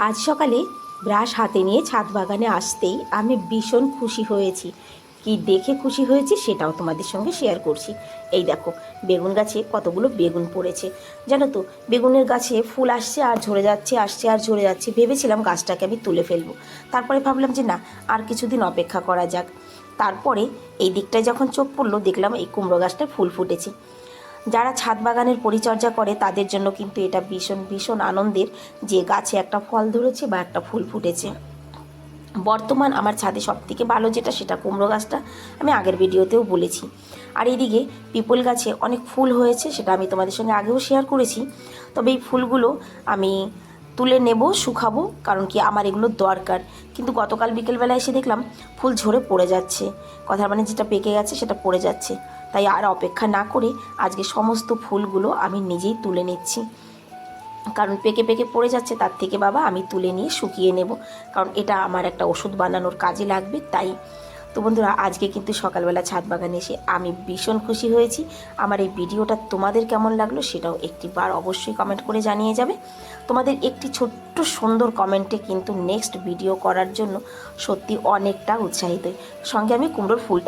আজ সকালে ব্রাশ হাতে নিয়ে ছাদ বাগানে আসতেই আমি ভীষণ খুশি হয়েছি। কি দেখে খুশি হয়েছি সেটাও তোমাদের সঙ্গে শেয়ার করছি। এই দেখো, বেগুন গাছে কতগুলো বেগুন পড়েছে। জানো তো, বেগুনের গাছে ফুল আসছে আর ঝরে যাচ্ছে, আসছে আর ঝরে যাচ্ছে। ভেবেছিলাম গাছটাকে আমি তুলে ফেলবো, তারপরে ভাবলাম যে না, আর কিছুদিন অপেক্ষা করা যাক। তারপরে এই দিকটায় যখন চোখ পড়লো, দেখলাম এই কুমড়ো গাছটায় ফুল ফুটেছে। যারা ছাদ বাগানের পরিচর্যা করে তাদের জন্য কিন্তু এটা ভীষণ ভীষণ আনন্দের যে গাছে একটা ফল ধরেছে বা একটা ফুল ফুটেছে। বর্তমান আমার ছাদে সবথেকে ভালো যেটা, সেটা কুমড়ো গাছটা, আমি আগের ভিডিওতেও বলেছি। আর এইদিকে পিপল গাছে অনেক ফুল হয়েছে, সেটা আমি তোমাদের সঙ্গে আগেও শেয়ার করেছি। তবে এই ফুলগুলো আমি তুলে নেব, শুকাবো, কারণ কি আমার এগুলো দরকার। কিন্তু গতকাল বিকেলবেলা এসে দেখলাম ফুল ঝরে পড়ে যাচ্ছে, কথার মানে যেটা পেকে গেছে সেটা পড়ে যাচ্ছে। তাই আর অপেক্ষা না করে আজকে সমস্ত ফুলগুলো আমি নিজেই তুলে নিচ্ছি, কারণ পেকে পেকে পড়ে যাচ্ছে। তার থেকে বাবা আমি তুলে নিয়ে শুকিয়ে নেব, কারণ এটা আমার একটা ওষুধ বানানোর কাজে লাগবে। তাই তো বন্ধুরা, আজকে কিন্তু সকালবেলা ছাদ বাগানে এসে আমি ভীষণ খুশি হয়েছি। আমার এই ভিডিওটা তোমাদের কেমন লাগলো সেটাও একটিবার অবশ্যই কমেন্ট করে জানিয়ে যাবে। তোমাদের একটি ছোট্ট সুন্দর কমেন্টে কিন্তু নেক্সট ভিডিও করার জন্য সত্যি অনেকটা উৎসাহিত। সঙ্গে আমি কুমড়োর ফুলটা